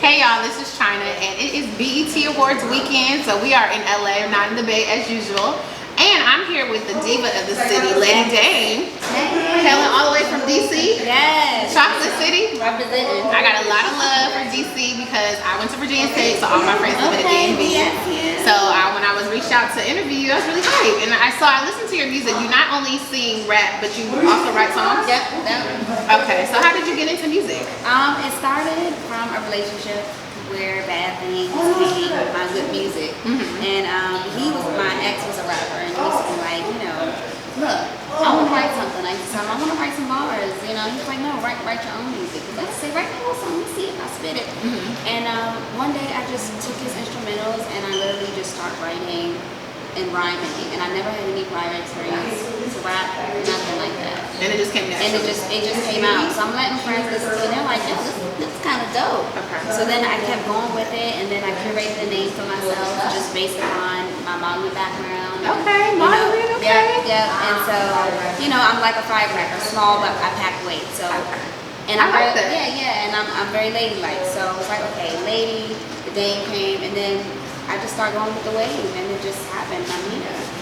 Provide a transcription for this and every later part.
Hey y'all, this is China, and it is BET Awards weekend, so we are in LA, not in the Bay as usual. And I'm here with the diva of the city, Lady Dane. Hailing all the way from DC. Yes. Chocolate City. Representing. I got a lot of love for DC because I went to Virginia State, so all my friends live in the DMV. Yes. So when I was reached out to interview you, I was really hyped. And I listened to your music. You not only sing rap, but you also write songs? Yep. Okay, so how did you get into music? It started from a relationship where bad things came with my good music. And my ex was a rapper, and he used to be like, look, I want to write something. I used to tell him, I want to write some bars. He's like, no, write your own music. Because I used to say, write my own song, let me see if I spit it. And one day I just took his instrumentals and I literally just started writing and rhyming. And I never had any prior experience to rap, nothing like that. And it just came out. And it just came out. So I'm letting friends listen to it, and they're like, yo, this is kind of dope. Okay. So then I kept going with it, and then I curated the name for myself just based on my modeling background. Okay, modeling, okay. Yeah. And so, I'm like a firecracker, small, but I pack weight. So, and I like that. Yeah, and I'm very ladylike. So it's like, okay, lady, the name came, and then I just started going with the wave, and it just happened.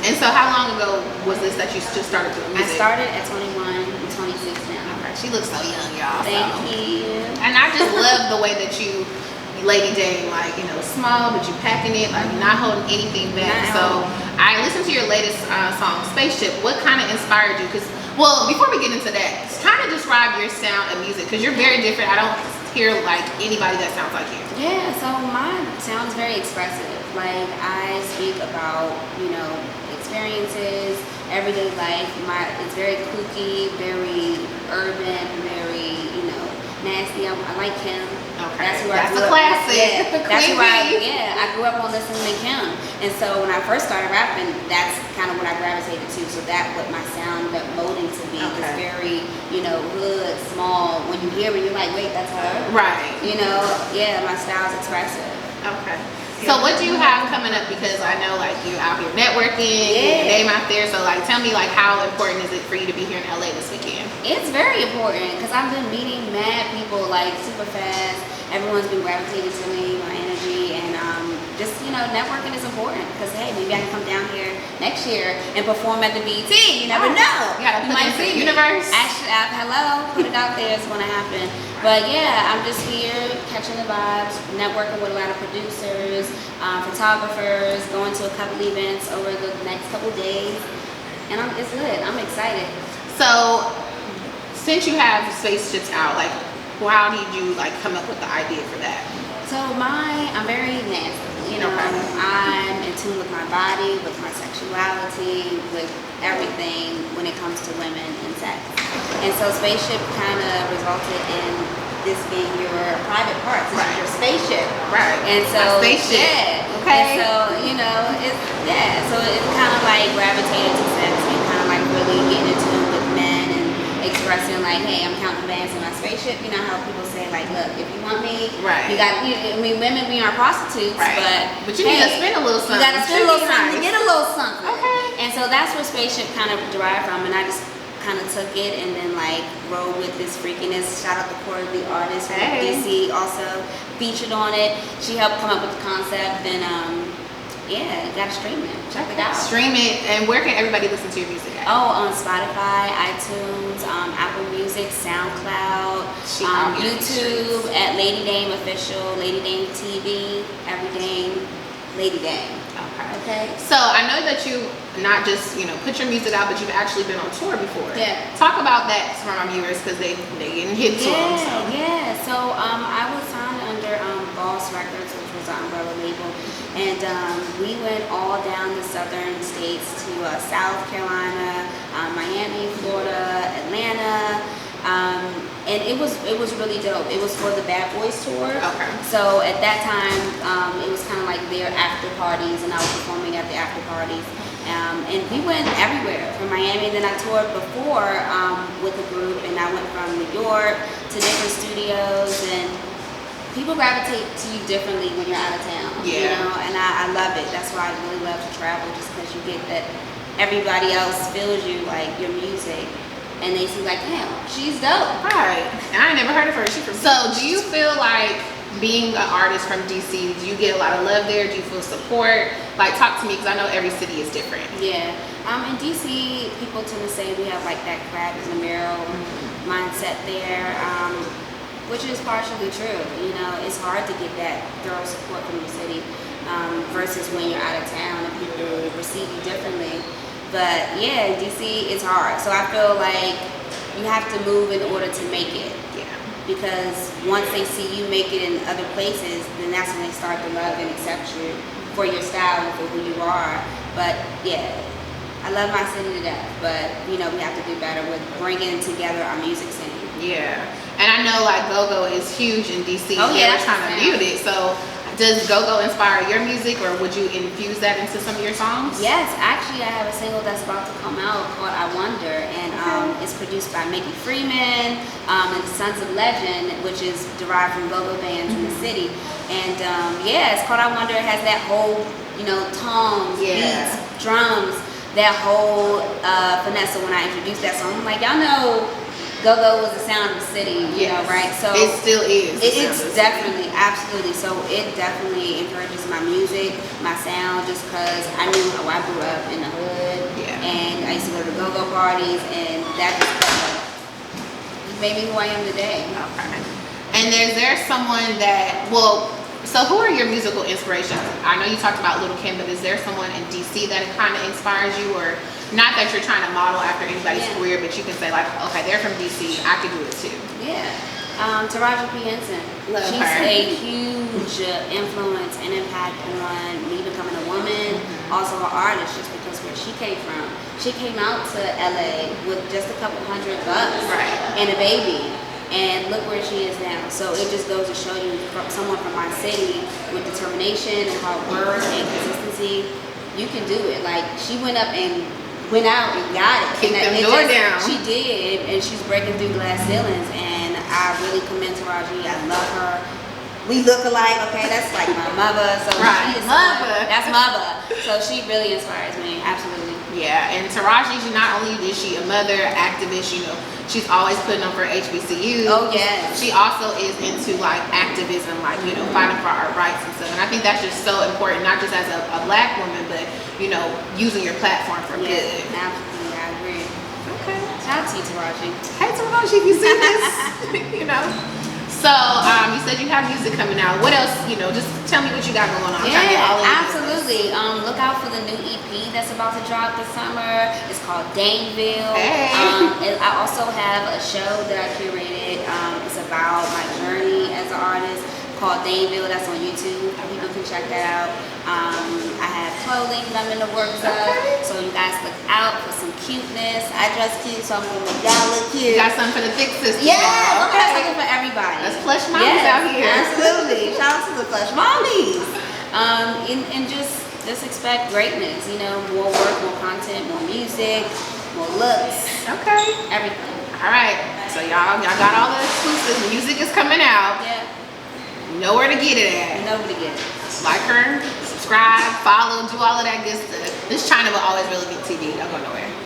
And so how long ago was this that you just started doing music? I started at 21, I'm 26 now. Okay, she looks so young, y'all. Thank you. And I just love the way that you Lady Dane, small, but you packing it, not holding anything back. So I listened to your latest song, Spaceship. What kind of inspired you? Well, before we get into that, kind of describe your sound of music, because you're very different. I don't hear like anybody that sounds like you. Yeah, so my sound is very expressive. Like, I speak about, experiences, everyday life. It's very kooky, very urban, very, nasty. I like Kim. Okay. That's who That's I grew a classic. Yeah, that's who Queen I grew up on listening to Kim. And so when I first started rapping, that's kind of what I gravitated to. So that's what my sound ended up molding to be. Okay. It's very, hood, small. When you hear it, you're like, wait, that's her? Right. My style's expressive. Okay. So what do you have coming up? Because I know you're out here networking, your name out there. So tell me how important is it for you to be here in LA this weekend? It's very important because I've been meeting mad people super fast. Everyone's been gravitating to me, my energy, and networking is important because hey, maybe I can come down here next year and perform at the BET. You never know. You gotta put it into the universe. Actually, hello, put it out there. It's gonna happen. But yeah, I'm just here catching the vibes, networking with a lot of producers, photographers, going to a couple events over the next couple days, and it's lit. I'm excited. So, since you have Spaceships out, how did you come up with the idea for that? So I'm very nasty. I'm in tune with my body, with my sexuality, with everything when it comes to women and sex. And so Spaceship kind of resulted in this being your private parts. This is your spaceship. Right. And so spaceship. Yeah. Okay. And so, so it kind of gravitated to sex and kind of really getting in tune with men and expressing hey, I'm counting bands in my spaceship. You know how people say look, if you want me, right, you got women, we aren't prostitutes, right, but you need to spend a little something. You got to spend a little something to get a little something. Okay. And so that's where Spaceship kind of derived from, and I just kind of took it and then rolled with this freakiness. Shout out to Corey, the artist from DC, also featured on it. She helped come up with the concept, and gotta stream it. Check it out. Stream it. And where can everybody listen to your music at? On Spotify, iTunes, Apple Music, SoundCloud, YouTube at Lady Dame Official, Lady Dame TV, Every Dame, Lady Dame. Okay. So I know that you not just put your music out, but you've actually been on tour before. Yeah. Talk about that for my viewers because they getting hit to them. So. Yeah. So I was signed under Boss Records, which was an umbrella label, and we went all down the southern states to South Carolina, Miami, Florida, Atlanta. And it was really dope. It was for the Bad Boys tour. Okay. So at that time, it was kind of their after parties, and I was performing at the after parties. And we went everywhere from Miami. Then I toured before with a group, and I went from New York to different studios, and people gravitate to you differently when you're out of town. Yeah. And I love it. That's why I really love to travel, just because you get that everybody else feels you, your music. And they see damn, she's dope. Right. And I ain't never heard of her. She's from. So do you feel being an artist from DC, do you get a lot of love there? Do you feel support? Like, talk to me, because I know every city is different. Yeah. In DC, people tend to say we have like that crab in the barrel mindset there, which is partially true. You know, it's hard to get that thorough support from the city versus when you're out of town and people receive you differently. But yeah, in DC, it's hard. So I feel like you have to move in order to make it. Because once they see you make it in other places, then that's when they start to love and accept you for your style and for who you are. But yeah, I love my city to death, but you know, we have to do better with bringing together our music scene. Yeah, and I know like Go-Go is huge in DC. Oh yeah, we're trying to mute it. So does Go-Go inspire your music, or would you infuse that into some of your songs? Yes, actually I have a single that's about to come out called I Wonder, and it's produced by Mickey Freeman and Sons of Legend, which is derived from go-go bands in the city. And yeah, it's called I Wonder. It has that whole, you know, tones, beats, drums, that whole finesse. So when I introduced that song, I'm like, y'all know Go-Go was the sound of the city, you know, right? So it still is. It's definitely, absolutely. So it definitely encourages my music, my sound, just because I knew how I grew up in the hood, and I used to go to go-go parties, and that just made me who I am today. Okay. And is there someone that, well, so who are your musical inspirations? I know you talked about Little Kim, but is there someone in DC that kind of inspires you, or not that you're trying to model after anybody's career, but you can say like, okay, they're from DC, I could do it too. Yeah. Taraji P. Henson. She's a huge influence and impact on me becoming a woman, also an artist, just because where she came from. She came out to LA with just a couple $100 and a baby. And look where she is now. So it just goes to show you, from someone from my city with determination and hard work and consistency, you can do it. Like, she went up and went out and got it. Kicked them door down. She did, and she's breaking through glass ceilings. And I really commend Taraji. I love her. We look alike, okay? That's like my mother. So she is that's mother. So she really inspires me, absolutely. Yeah, and Taraji, not only is she a mother, activist, you know, she's always putting on for HBCUs. Oh yes. She also is into like activism, like, you know, fighting for our rights and stuff. And I think that's just so important, not just as a black woman, but, you know, using your platform for good. Absolutely, I agree. Okay. Shout out to you, Taraji. Hey Taraji, if you see this, you know. So you said you have music coming out. What else, you know, just tell me what you got going on. Absolutely. Look out for the new EP that's about to drop this summer. It's called Daneville. And I also have a show that I curated. It's about my journey as an artist called Daneville. That's on YouTube. People can check that out. I have clothing that I'm in the works of. So you guys look out for some cuteness. I dress cute, so I'm going to make y'all look cute. You got something for the thick sisters. Yeah, okay. That's something for everybody. That's plush mommies out here. Absolutely. Shout out to the plush mommies. And just expect greatness. You know, more work, more content, more music, more looks. Okay. Everything. All right. So y'all got all the exclusives. Music is coming out. Yeah. You know where to get it at. You know where to get it. Like her, subscribe, follow, do all of that good stuff. This channel will always really be TV. Don't go nowhere.